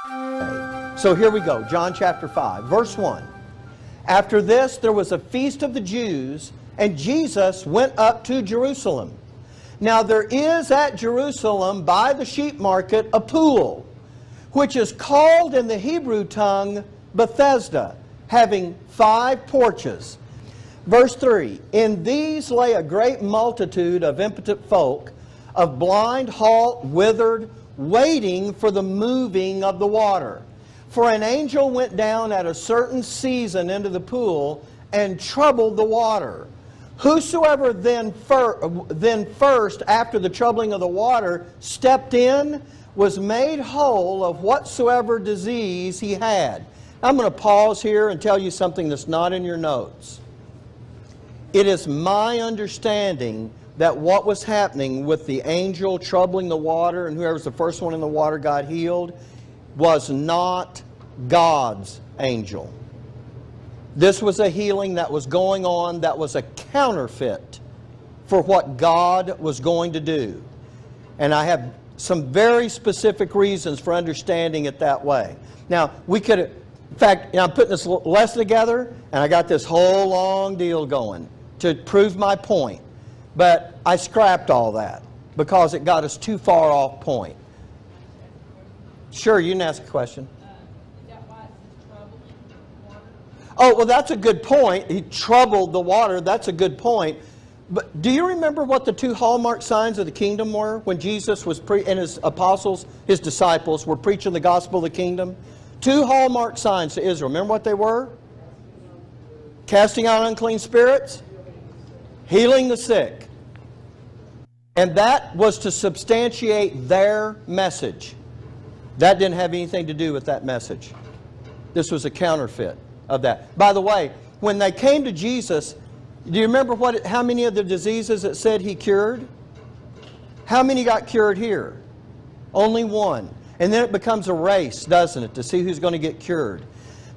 So here we go, John chapter 5, verse 1. After this, there was a feast of the Jews, and Jesus went up to Jerusalem. Now there is at Jerusalem by the sheep market a pool, which is called in the Hebrew tongue Bethesda, having 5 porches. Verse 3, in these lay a great multitude of impotent folk, of blind, halt, withered, waiting for the moving of the water. For an angel went down at a certain season into the pool and troubled the water. Whosoever then first, after the troubling of the water, stepped in, was made whole of whatsoever disease he had. I'm going to pause here and tell you something that's not in your notes. It is my understanding that what was happening with the angel troubling the water and whoever's the first one in the water got healed was not God's angel. This was a healing that was going on that was a counterfeit for what God was going to do. And I have some very specific reasons for understanding it that way. Now, we could, in fact, I'm putting this lesson together, and I got this whole long deal going to prove my point. But I scrapped all that because it got us too far off point. Sure, you can ask a question. Is that why it says troubling the water? Oh, well, that's a good point. He troubled the water. That's a good point. But do you remember what the 2 hallmark signs of the kingdom were when Jesus was and his apostles, his disciples, were preaching the gospel of the kingdom? 2 hallmark signs to Israel. Remember what they were? Casting out unclean spirits, healing the sick. And that was to substantiate their message. That didn't have anything to do with that message. This was a counterfeit of that. By the way, when they came to Jesus, do you remember how many of the diseases it said he cured? How many got cured here? Only 1. And then it becomes a race, doesn't it, to see who's going to get cured.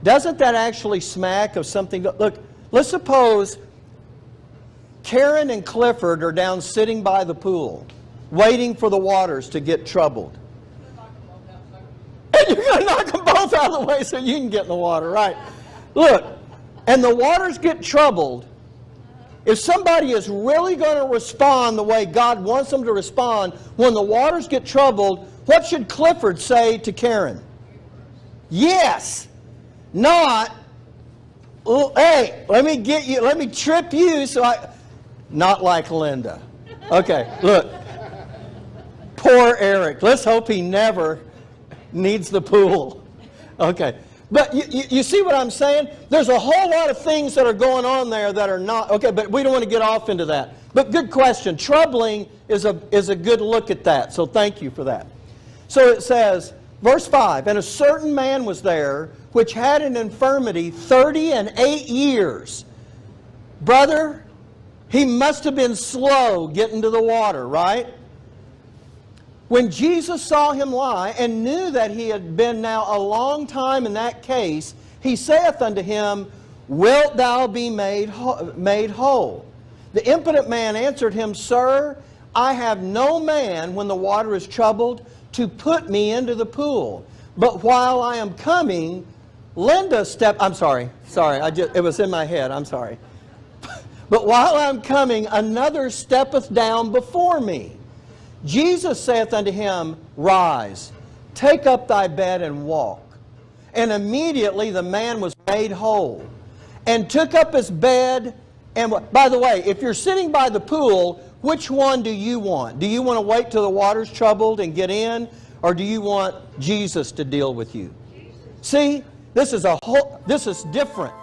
Doesn't that actually smack of something? Look, let's suppose Karen and Clifford are down sitting by the pool, waiting for the waters to get troubled. And you're going to knock them both out of the way so you can get in the water, right? Look, and the waters get troubled. If somebody is really going to respond the way God wants them to respond, when the waters get troubled, what should Clifford say to Karen? Yes, not, oh, hey, let me get you, let me trip you so I... Not like Linda. Okay, look. Poor Eric. Let's hope he never needs the pool. Okay. But you see what I'm saying? There's a whole lot of things that are going on there that are not... Okay, but we don't want to get off into that. But good question. Troubling is a good look at that. So thank you for that. So it says, verse 5, and a certain man was there which had an infirmity 38 years. Brother, he must have been slow getting to the water, right? When Jesus saw him lie and knew that he had been now a long time in that case, he saith unto him, wilt thou be made whole? The impotent man answered him, Sir, I have no man when the water is troubled to put me into the pool. But while I am coming, Linda stepped... I'm sorry. It was in my head. I'm sorry. But while I'm coming, another steppeth down before me. Jesus saith unto him, Rise, take up thy bed and walk. And immediately the man was made whole, and took up his bed. And by the way, if you're sitting by the pool, which one do you want? Do you want to wait till the water's troubled and get in? Or do you want Jesus to deal with you? See, this is different.